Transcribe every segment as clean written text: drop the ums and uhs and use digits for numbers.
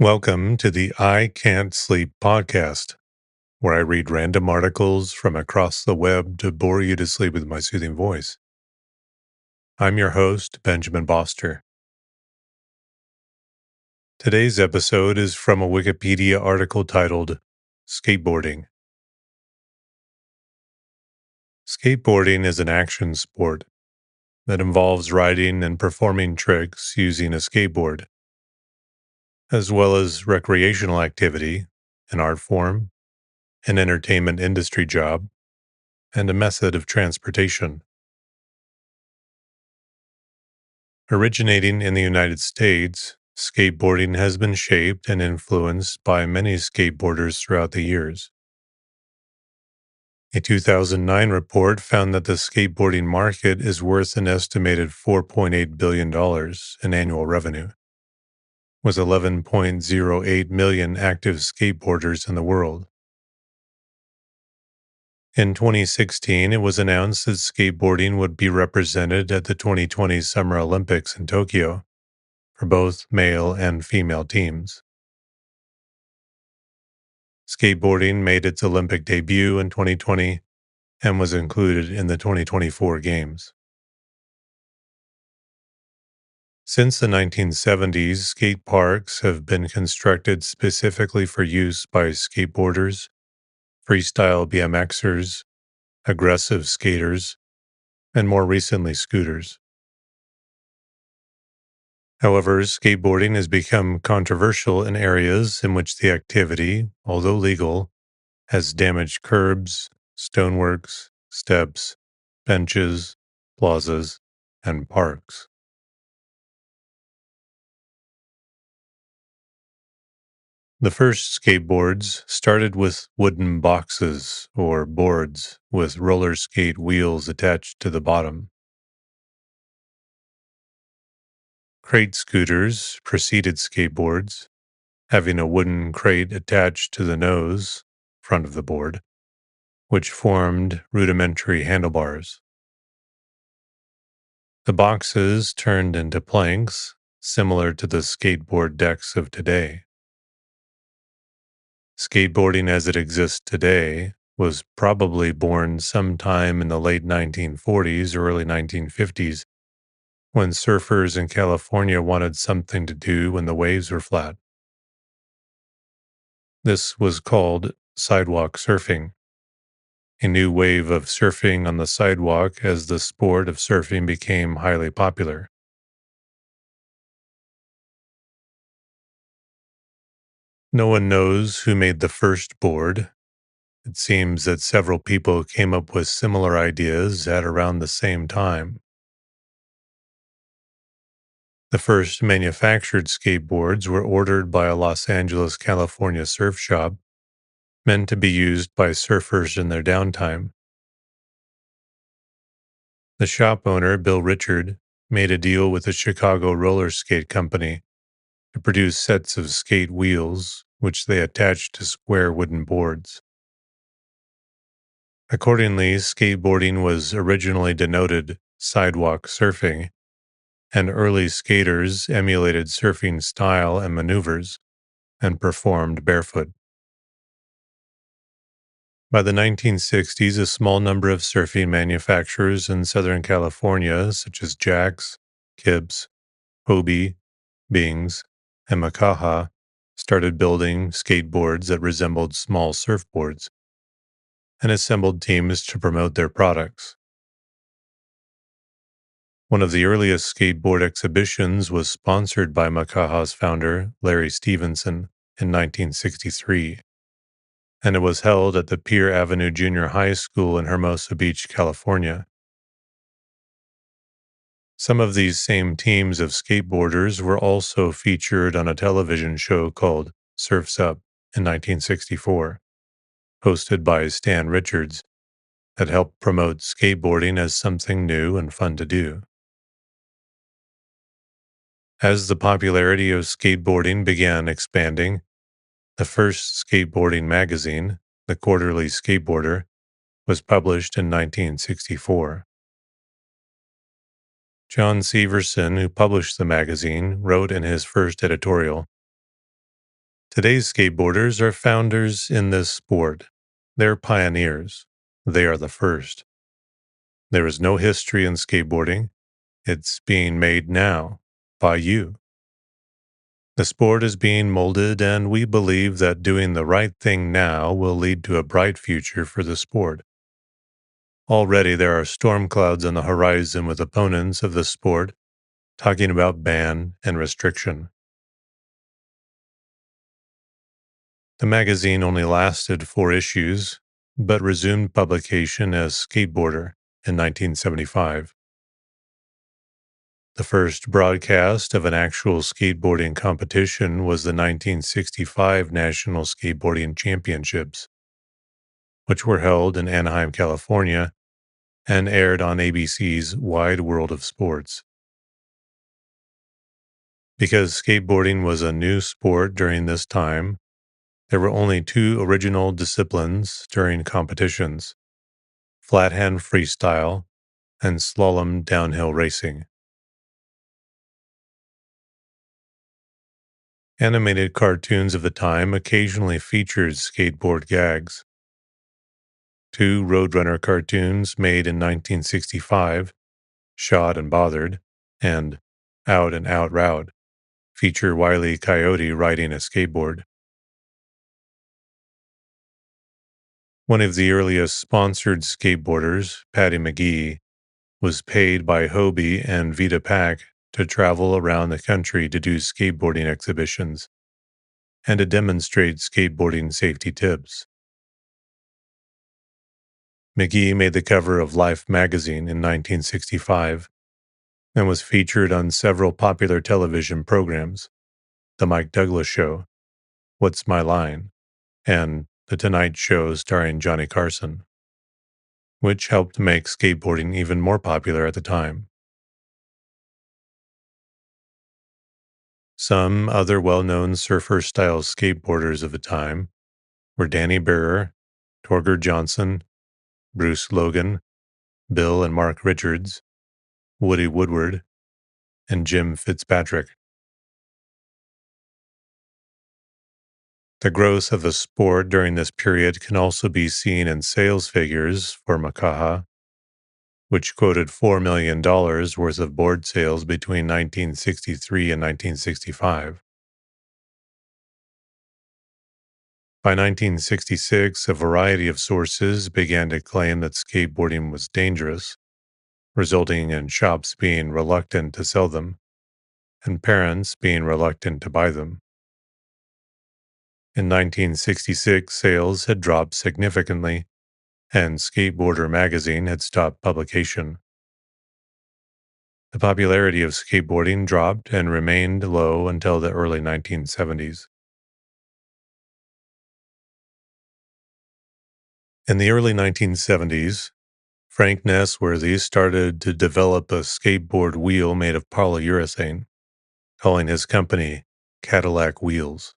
Welcome to the I Can't Sleep podcast, where I read random articles from across the web to bore you to sleep with my soothing voice. I'm your host, Benjamin Boster. Today's episode is from a Wikipedia article titled Skateboarding. Skateboarding is an action sport that involves riding and performing tricks using a skateboard, as well as recreational activity, an art form, an entertainment industry job, and a method of transportation. Originating in the United States, skateboarding has been shaped and influenced by many skateboarders throughout the years. A 2009 report found that the skateboarding market is worth an estimated $4.8 billion in annual revenue, with 11.08 million active skateboarders in the world. In 2016, it was announced that skateboarding would be represented at the 2020 Summer Olympics in Tokyo for both male and female teams. Skateboarding made its Olympic debut in 2020 and was included in the 2024 Games. Since the 1970s, skate parks have been constructed specifically for use by skateboarders, freestyle BMXers, aggressive skaters, and more recently, scooters. However, skateboarding has become controversial in areas in which the activity, although legal, has damaged curbs, stoneworks, steps, benches, plazas, and parks. The first skateboards started with wooden boxes or boards with roller skate wheels attached to the bottom. Crate scooters preceded skateboards, having a wooden crate attached to the nose, front of the board, which formed rudimentary handlebars. The boxes turned into planks, similar to the skateboard decks of today. Skateboarding as it exists today was probably born sometime in the late 1940s or early 1950s when surfers in California wanted something to do when the waves were flat. This was called sidewalk surfing, a new wave of surfing on the sidewalk as the sport of surfing became highly popular. No one knows who made the first board. It seems that several people came up with similar ideas at around the same time. The first manufactured skateboards were ordered by a Los Angeles, California surf shop, meant to be used by surfers in their downtime. The shop owner, Bill Richard, made a deal with the Chicago Roller Skate Company to produce sets of skate wheels, which they attached to square wooden boards. Accordingly, skateboarding was originally denoted sidewalk surfing, and early skaters emulated surfing style and maneuvers and performed barefoot. By the 1960s, a small number of surfing manufacturers in Southern California, such as Jack's, Kibbs, Hobie, Bing's, and Makaha, started building skateboards that resembled small surfboards and assembled teams to promote their products. One of the earliest skateboard exhibitions was sponsored by Makaha's founder, Larry Stevenson, in 1963, and it was held at the Pier Avenue Junior High School in Hermosa Beach, California. Some of these same teams of skateboarders were also featured on a television show called Surf's Up in 1964, hosted by Stan Richards, that helped promote skateboarding as something new and fun to do. As the popularity of skateboarding began expanding, the first skateboarding magazine, the Quarterly Skateboarder, was published in 1964. John Severson, who published the magazine, wrote in his first editorial, Today's skateboarders are founders in this sport. They're pioneers. They are the first. There is no history in skateboarding. It's being made now by you. The sport is being molded, and we believe that doing the right thing now will lead to a bright future for the sport. Already there are storm clouds on the horizon with opponents of the sport talking about ban and restriction. The magazine only lasted 4 issues, but resumed publication as Skateboarder in 1975. The first broadcast of an actual skateboarding competition was the 1965 National Skateboarding Championships, which were held in Anaheim, California, and aired on ABC's Wide World of Sports. Because skateboarding was a new sport during this time, there were only 2 original disciplines during competitions: flathand freestyle and slalom downhill racing. Animated cartoons of the time occasionally featured skateboard gags. 2 Roadrunner cartoons made in 1965, Shot and Bothered, and Out and Out Route, feature Wile E. Coyote riding a skateboard. One of the earliest sponsored skateboarders, Patty McGee, was paid by Hobie and Vita Pack to travel around the country to do skateboarding exhibitions and to demonstrate skateboarding safety tips. McGee made the cover of Life magazine in 1965 and was featured on several popular television programs: The Mike Douglas Show, What's My Line, and The Tonight Show starring Johnny Carson, which helped make skateboarding even more popular at the time. Some other well-known surfer-style skateboarders of the time were Danny Bearer, Torger Johnson, Bruce Logan, Bill and Mark Richards, Woody Woodward, and Jim Fitzpatrick. The growth of the sport during this period can also be seen in sales figures for Makaha, which quoted $4 million worth of board sales between 1963 and 1965. By 1966, a variety of sources began to claim that skateboarding was dangerous, resulting in shops being reluctant to sell them and parents being reluctant to buy them. In 1966, sales had dropped significantly, and Skateboarder magazine had stopped publication. The popularity of skateboarding dropped and remained low until the early 1970s. In the early 1970s, Frank Nesworthy started to develop a skateboard wheel made of polyurethane, calling his company Cadillac Wheels.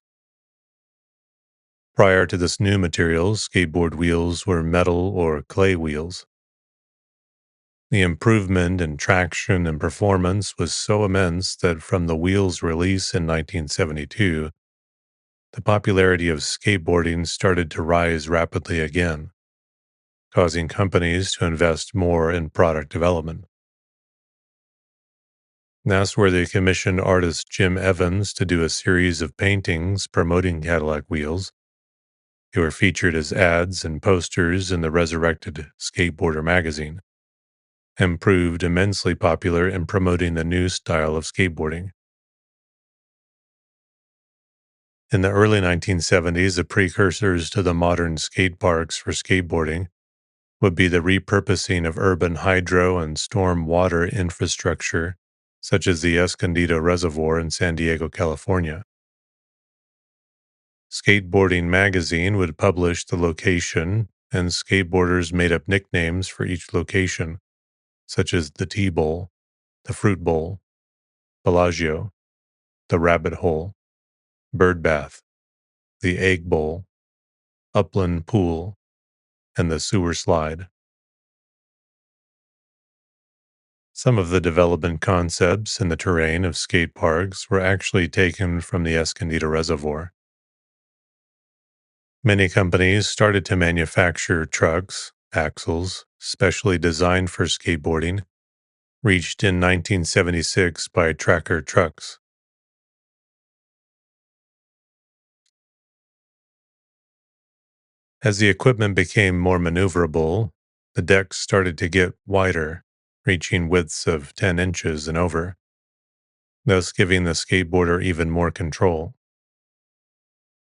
Prior to this new material, skateboard wheels were metal or clay wheels. The improvement in traction and performance was so immense that from the wheel's release in 1972, the popularity of skateboarding started to rise rapidly again, causing companies to invest more in product development. Nasworthy commissioned artist Jim Evans to do a series of paintings promoting Cadillac wheels. They were featured as ads and posters in the resurrected Skateboarder magazine, and proved immensely popular in promoting the new style of skateboarding. In the early 1970s, the precursors to the modern skate parks for skateboarding would be the repurposing of urban hydro and storm water infrastructure, such as the Escondido Reservoir in San Diego, California. Skateboarding magazine would publish the location, and skateboarders made up nicknames for each location, such as the Tea Bowl, the Fruit Bowl, Bellagio, the Rabbit Hole, Bird Bath, the Egg Bowl, Upland Pool, and the Sewer Slide. Some of the development concepts and the terrain of skate parks were actually taken from the Escondido Reservoir. Many companies started to manufacture trucks, axles, specially designed for skateboarding, reached in 1976 by Tracker Trucks. As the equipment became more maneuverable, the decks started to get wider, reaching widths of 10 inches and over, thus giving the skateboarder even more control.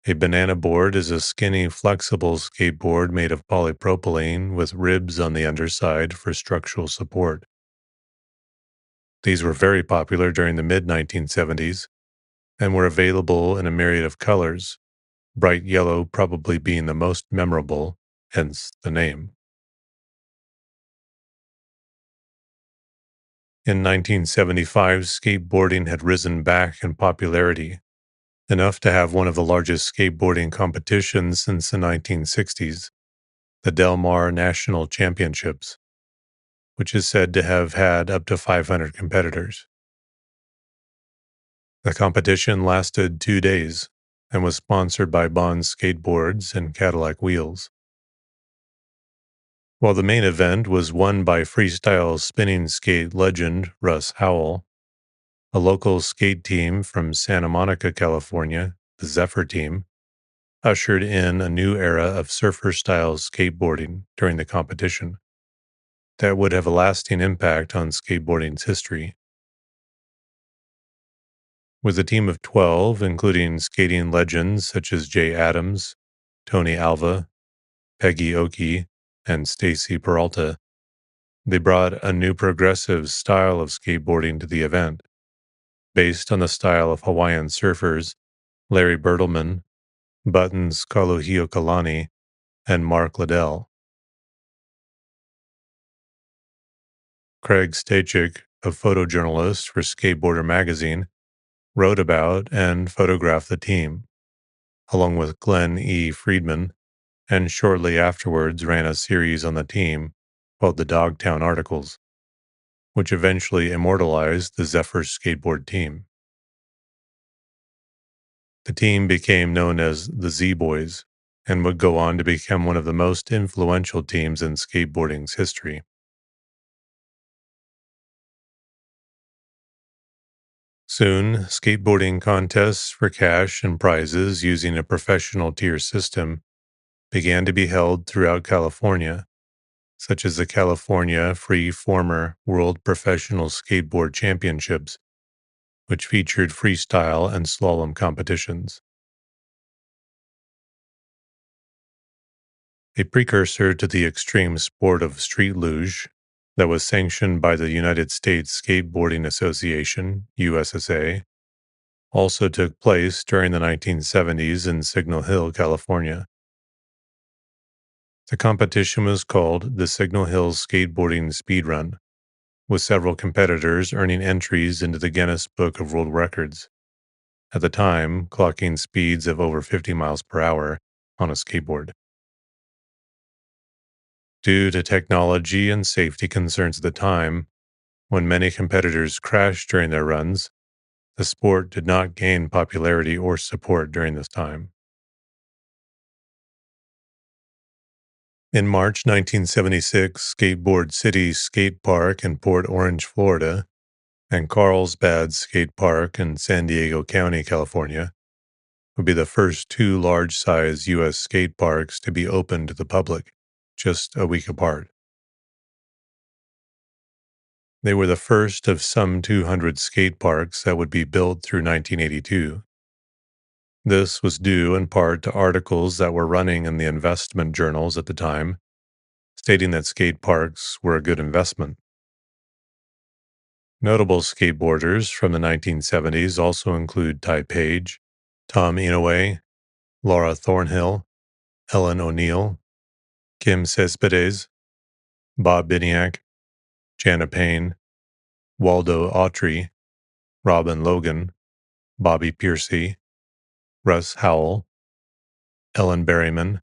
A banana board is a skinny, flexible skateboard made of polypropylene with ribs on the underside for structural support. These were very popular during the mid 1970s and were available in a myriad of colors, bright yellow probably being the most memorable, hence the name. In 1975, skateboarding had risen back in popularity, enough to have one of the largest skateboarding competitions since the 1960s, the Del Mar National Championships, which is said to have had up to 500 competitors. The competition lasted 2 days and was sponsored by Bond Skateboards and Cadillac Wheels. While the main event was won by freestyle spinning skate legend Russ Howell, a local skate team from Santa Monica, California, the Zephyr team, ushered in a new era of surfer-style skateboarding during the competition that would have a lasting impact on skateboarding's history. With a team of 12, including skating legends such as Jay Adams, Tony Alva, Peggy Oki, and Stacy Peralta, they brought a new progressive style of skateboarding to the event, based on the style of Hawaiian surfers Larry Bertelman, Buttons Kaluhiokalani, and Mark Liddell. Craig Stachik, a photojournalist for Skateboarder magazine, wrote about and photographed the team, along with Glenn E. Friedman, and shortly afterwards ran a series on the team called the Dogtown Articles, which eventually immortalized the Zephyr skateboard team. The team became known as the Z-Boys and would go on to become one of the most influential teams in skateboarding's history. Soon, skateboarding contests for cash and prizes using a professional tier system began to be held throughout California, such as the California Free Former World Professional Skateboard Championships, which featured freestyle and slalom competitions. A precursor to the extreme sport of street luge that was sanctioned by the United States Skateboarding Association, USSA, also took place during the 1970s in Signal Hill, California. The competition was called the Signal Hill Skateboarding Speedrun, with several competitors earning entries into the Guinness Book of World Records, at the time clocking speeds of over 50 miles per hour on a skateboard. Due to technology and safety concerns at the time, when many competitors crashed during their runs, the sport did not gain popularity or support during this time. In March 1976, Skateboard City Skate Park in Port Orange, Florida, and Carlsbad Skate Park in San Diego County, California, would be the first two large-size U.S. skate parks to be open to the public, just a week apart. They were the first of some 200 skate parks that would be built through 1982. This was due in part to articles that were running in the investment journals at the time, stating that skate parks were a good investment. Notable skateboarders from the 1970s also include Ty Page, Tom Inouye, Laura Thornhill, Ellen O'Neill, Kim Cespedes, Bob Biniak, Jana Payne, Waldo Autry, Robin Logan, Bobby Piercy, Russ Howell, Ellen Berryman,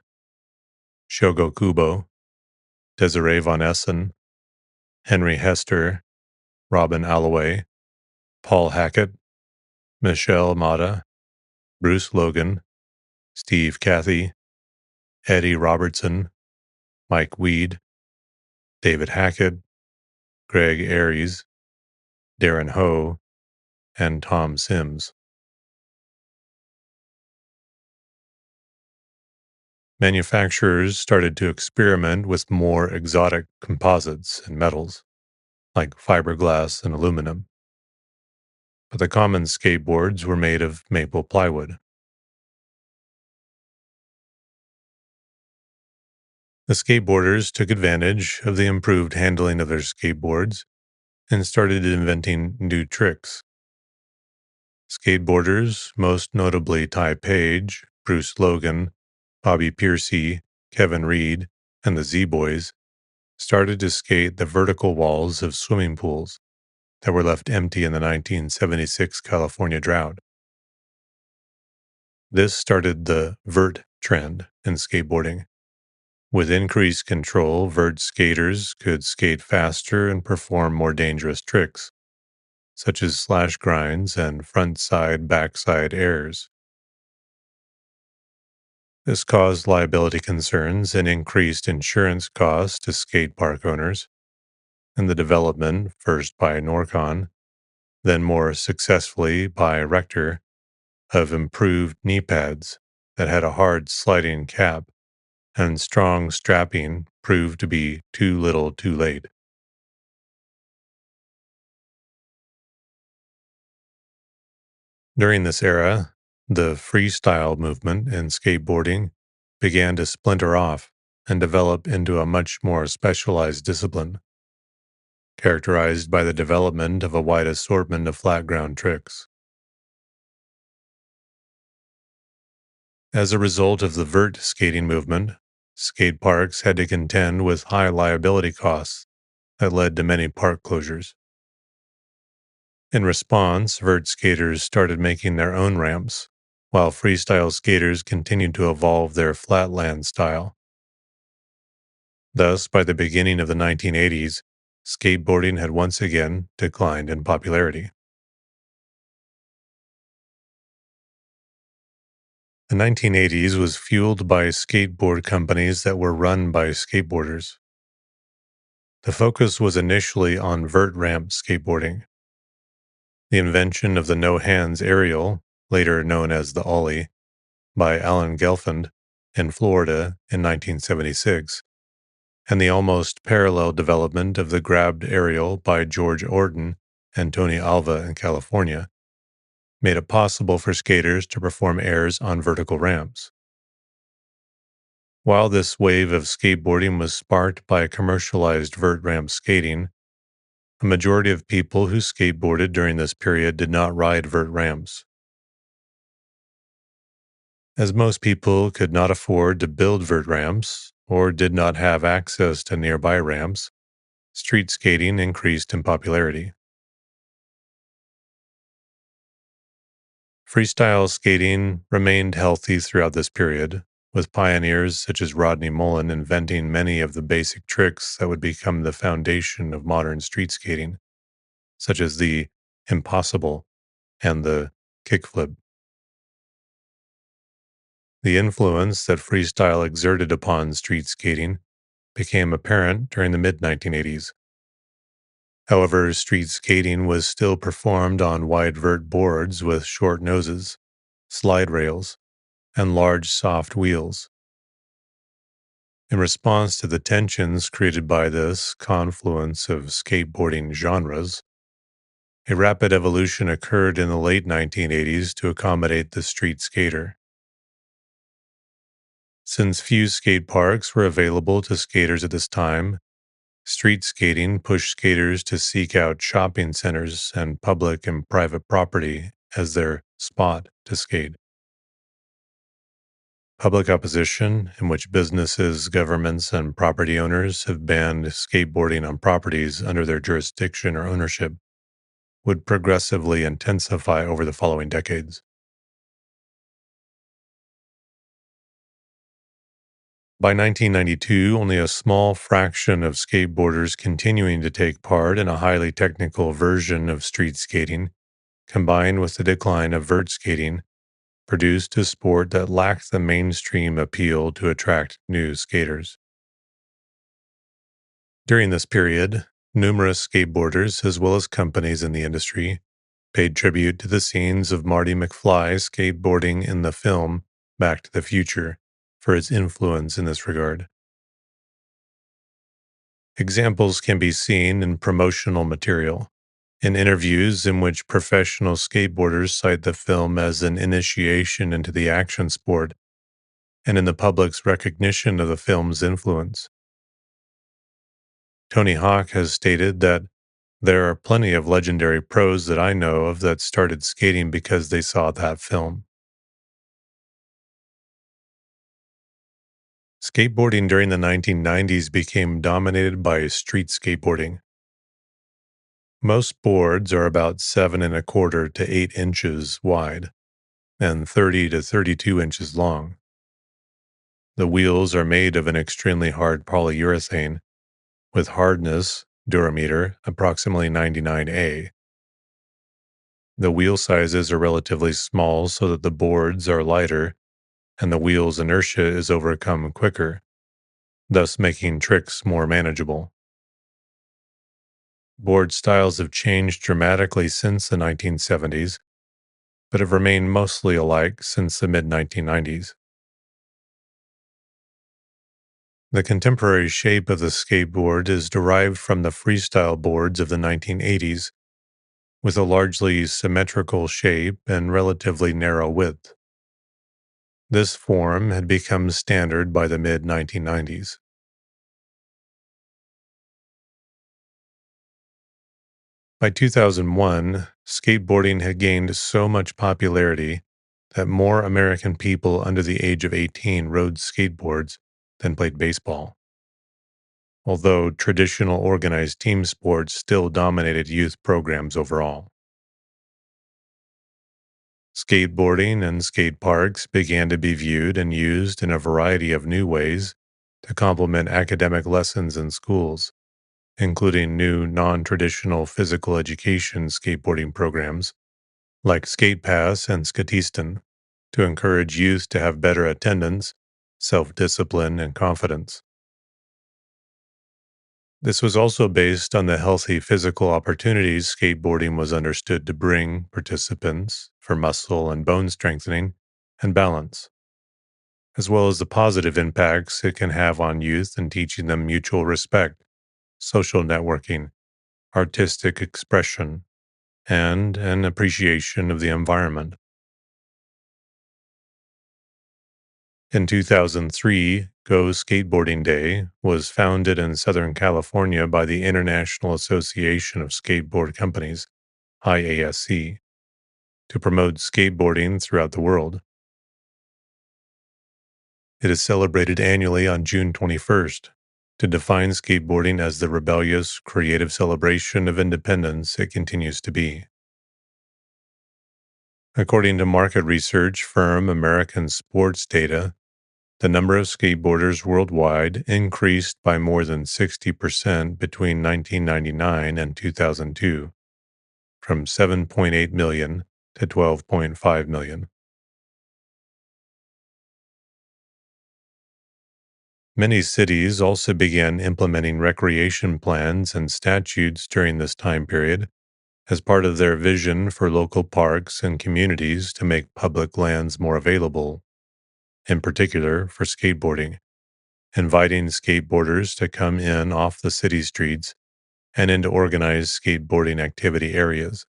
Shogo Kubo, Desiree Von Essen, Henry Hester, Robin Alloway, Paul Hackett, Michelle Mata, Bruce Logan, Steve Cathy, Eddie Robertson, Mike Weed, David Hackett, Greg Aries, Darren Ho, and Tom Sims. Manufacturers started to experiment with more exotic composites and metals, like fiberglass and aluminum. But the common skateboards were made of maple plywood. The skateboarders took advantage of the improved handling of their skateboards and started inventing new tricks. Skateboarders, most notably Ty Page, Bruce Logan, Bobby Piercy, Kevin Reed, and the Z-Boys, started to skate the vertical walls of swimming pools that were left empty in the 1976 California drought. This started the vert trend in skateboarding. With increased control, vert skaters could skate faster and perform more dangerous tricks, such as slash grinds and front-side, backside airs. This caused liability concerns and increased insurance costs to skate park owners, and the development, first by Norcon, then more successfully by Rector, of improved knee pads that had a hard sliding cap and strong strapping proved to be too little too late. During this era, the freestyle movement in skateboarding began to splinter off and develop into a much more specialized discipline, characterized by the development of a wide assortment of flat ground tricks. As a result of the vert skating movement, skate parks had to contend with high liability costs that led to many park closures. In response, vert skaters started making their own ramps, while freestyle skaters continued to evolve their flatland style. Thus, by the beginning of the 1980s, skateboarding had once again declined in popularity. The 1980s was fueled by skateboard companies that were run by skateboarders. The focus was initially on vert ramp skateboarding. The invention of the no-hands aerial, later known as the ollie, by Alan Gelfand in Florida in 1976, and the almost parallel development of the grabbed aerial by George Orton and Tony Alva in California, made it possible for skaters to perform airs on vertical ramps. While this wave of skateboarding was sparked by commercialized vert ramp skating, a majority of people who skateboarded during this period did not ride vert ramps. As most people could not afford to build vert ramps or did not have access to nearby ramps, street skating increased in popularity. Freestyle skating remained healthy throughout this period, with pioneers such as Rodney Mullen inventing many of the basic tricks that would become the foundation of modern street skating, such as the impossible and the kickflip. The influence that freestyle exerted upon street skating became apparent during the mid-1980s. However, street skating was still performed on wide vert boards with short noses, slide rails, and large soft wheels. In response to the tensions created by this confluence of skateboarding genres, a rapid evolution occurred in the late 1980s to accommodate the street skater. Since few skate parks were available to skaters at this time, street skating pushed skaters to seek out shopping centers and public and private property as their spot to skate. Public opposition, in which businesses, governments, and property owners have banned skateboarding on properties under their jurisdiction or ownership, would progressively intensify over the following decades. By 1992, only a small fraction of skateboarders continuing to take part in a highly technical version of street skating, combined with the decline of vert skating, produced a sport that lacked the mainstream appeal to attract new skaters. During this period, numerous skateboarders, as well as companies in the industry, paid tribute to the scenes of Marty McFly skateboarding in the film Back to the Future for its influence in this regard. Examples can be seen in promotional material, in interviews in which professional skateboarders cite the film as an initiation into the action sport, and in the public's recognition of the film's influence. Tony Hawk has stated that there are plenty of legendary pros that I know of that started skating because they saw that film. Skateboarding during the 1990s became dominated by street skateboarding. Most boards are about 7.25 to 8 inches wide and 30 to 32 inches long. The wheels are made of an extremely hard polyurethane with hardness, durameter, approximately 99A. The wheel sizes are relatively small so that the boards are lighter and the wheel's inertia is overcome quicker, thus making tricks more manageable. Board styles have changed dramatically since the 1970s, but have remained mostly alike since the mid-1990s. The contemporary shape of the skateboard is derived from the freestyle boards of the 1980s, with a largely symmetrical shape and relatively narrow width. This form had become standard by the mid-1990s. By 2001, skateboarding had gained so much popularity that more American people under the age of 18 rode skateboards than played baseball. Although traditional organized team sports still dominated youth programs overall. Skateboarding and skate parks began to be viewed and used in a variety of new ways to complement academic lessons in schools, including new non-traditional physical education skateboarding programs like Skate Pass and Skatistan to encourage youth to have better attendance, self-discipline, and confidence. This was also based on the healthy physical opportunities skateboarding was understood to bring participants for muscle and bone strengthening and balance, as well as the positive impacts it can have on youth in teaching them mutual respect, social networking, artistic expression, and an appreciation of the environment. In 2003, Go Skateboarding Day was founded in Southern California by the International Association of Skateboard Companies, IASC, to promote skateboarding throughout the world. It is celebrated annually on June 21st to define skateboarding as the rebellious, creative celebration of independence it continues to be. According to market research firm American Sports Data, the number of skateboarders worldwide increased by more than 60% between 1999 and 2002, from 7.8 million to 12.5 million. Many cities also began implementing recreation plans and statutes during this time period as part of their vision for local parks and communities to make public lands more available, in particular for skateboarding, inviting skateboarders to come in off the city streets and into organized skateboarding activity areas.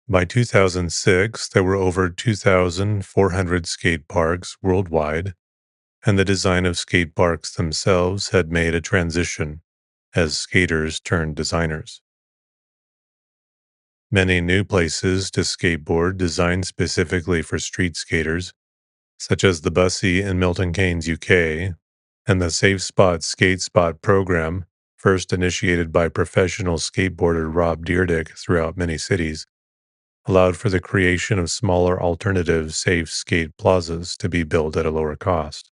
By 2006, there were over 2,400 skate parks worldwide, and the design of skate parks themselves had made a transition as skaters turned designers. Many new places to skateboard designed specifically for street skaters, such as the Bussy in Milton Keynes, UK, and the Safe Spot Skate Spot program, first initiated by professional skateboarder Rob Dyrdek throughout many cities, allowed for the creation of smaller alternative safe skate plazas to be built at a lower cost.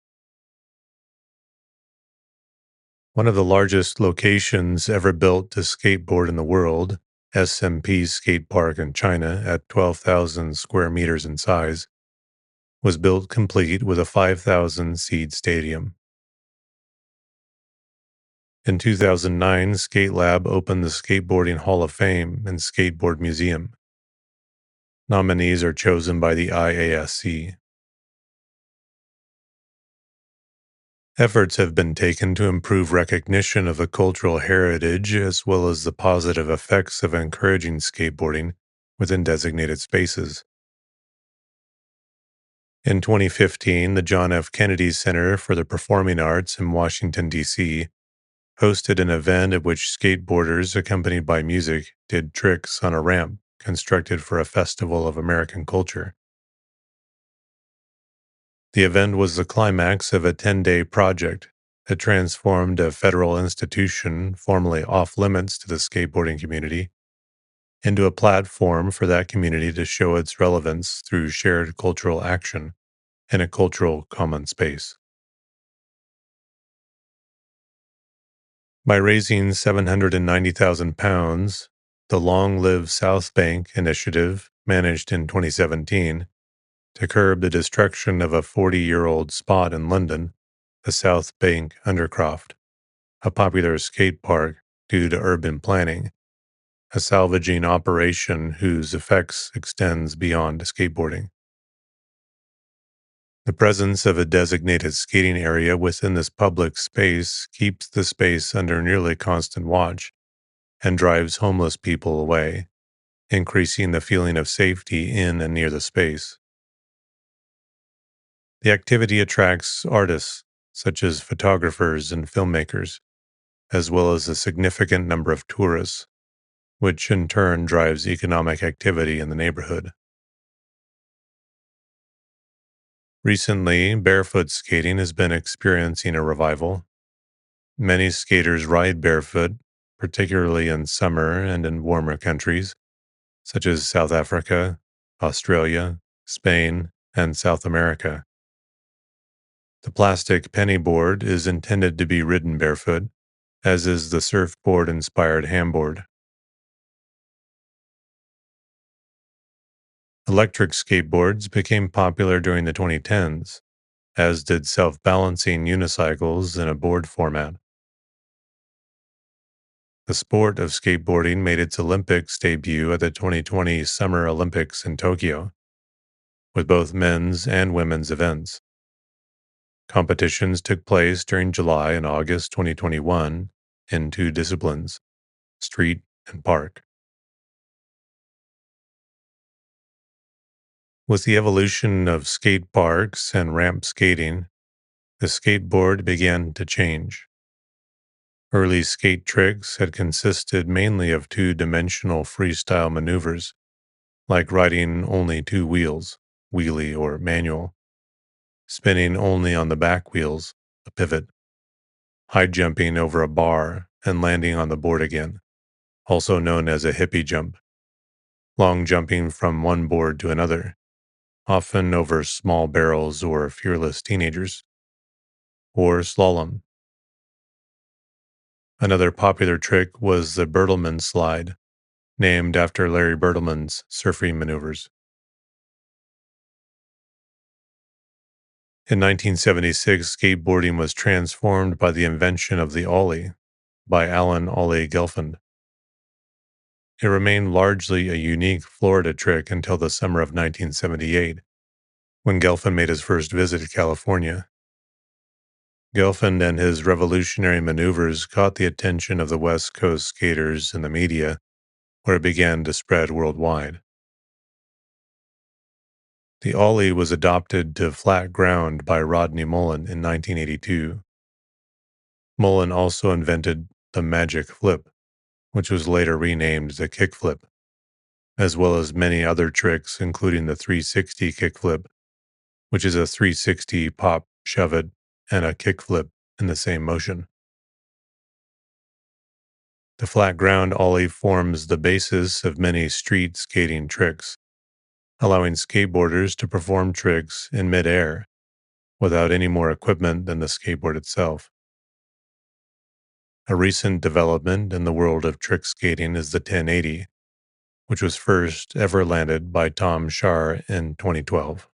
One of the largest locations ever built to skateboard in the world, SMP skate park in China at 12,000 square meters in size was built complete with a 5,000 seat stadium. In 2009, Skate Lab opened the Skateboarding Hall of Fame and Skateboard Museum. Nominees are chosen by the IASC. Efforts have been taken to improve recognition of the cultural heritage as well as the positive effects of encouraging skateboarding within designated spaces. In 2015, the John F. Kennedy Center for the Performing Arts in Washington, D.C., hosted an event at which skateboarders, accompanied by music, did tricks on a ramp constructed for a festival of American culture. The event was the climax of a 10-day project that transformed a federal institution formerly off limits to the skateboarding community into a platform for that community to show its relevance through shared cultural action in a cultural common space. By raising £790,000, the Long Live South Bank initiative managed in 2017 to curb the destruction of a 40-year-old spot in London, the South Bank Undercroft, a popular skate park due to urban planning, a salvaging operation whose effects extends beyond skateboarding. The presence of a designated skating area within this public space keeps the space under nearly constant watch and drives homeless people away, increasing the feeling of safety in and near the space. The activity attracts artists, such as photographers and filmmakers, as well as a significant number of tourists, which in turn drives economic activity in the neighborhood. Recently, barefoot skating has been experiencing a revival. Many skaters ride barefoot, particularly in summer and in warmer countries, such as South Africa, Australia, Spain, and South America. The plastic penny board is intended to be ridden barefoot, as is the surfboard-inspired handboard. Electric skateboards became popular during the 2010s, as did self-balancing unicycles in a board format. The sport of skateboarding made its Olympics debut at the 2020 Summer Olympics in Tokyo, with both men's and women's events. Competitions took place during July and August 2021 in two disciplines, street and park. With the evolution of skate parks and ramp skating, the skateboard began to change. Early skate tricks had consisted mainly of two-dimensional freestyle maneuvers, like riding only two wheels, wheelie or manual, spinning only on the back wheels, a pivot, high jumping over a bar and landing on the board again, also known as a hippie jump, long jumping from one board to another, often over small barrels or fearless teenagers, or slalom. Another popular trick was the Bertelsmann slide, named after Larry Bertelsmann's surfing maneuvers. In 1976, skateboarding was transformed by the invention of the ollie by Alan Ollie Gelfand. It remained largely a unique Florida trick until the summer of 1978, when Gelfand made his first visit to California. Gelfand and his revolutionary maneuvers caught the attention of the West Coast skaters and the media, where it began to spread worldwide. The ollie was adopted to flat ground by Rodney Mullen in 1982. Mullen also invented the magic flip, which was later renamed the kickflip, as well as many other tricks, including the 360 kickflip, which is a 360 pop, shove it, and a kickflip in the same motion. The flat ground ollie forms the basis of many street skating tricks, allowing skateboarders to perform tricks in midair without any more equipment than the skateboard itself. A recent development in the world of trick skating is the 1080, which was first ever landed by Tom Shar in 2012.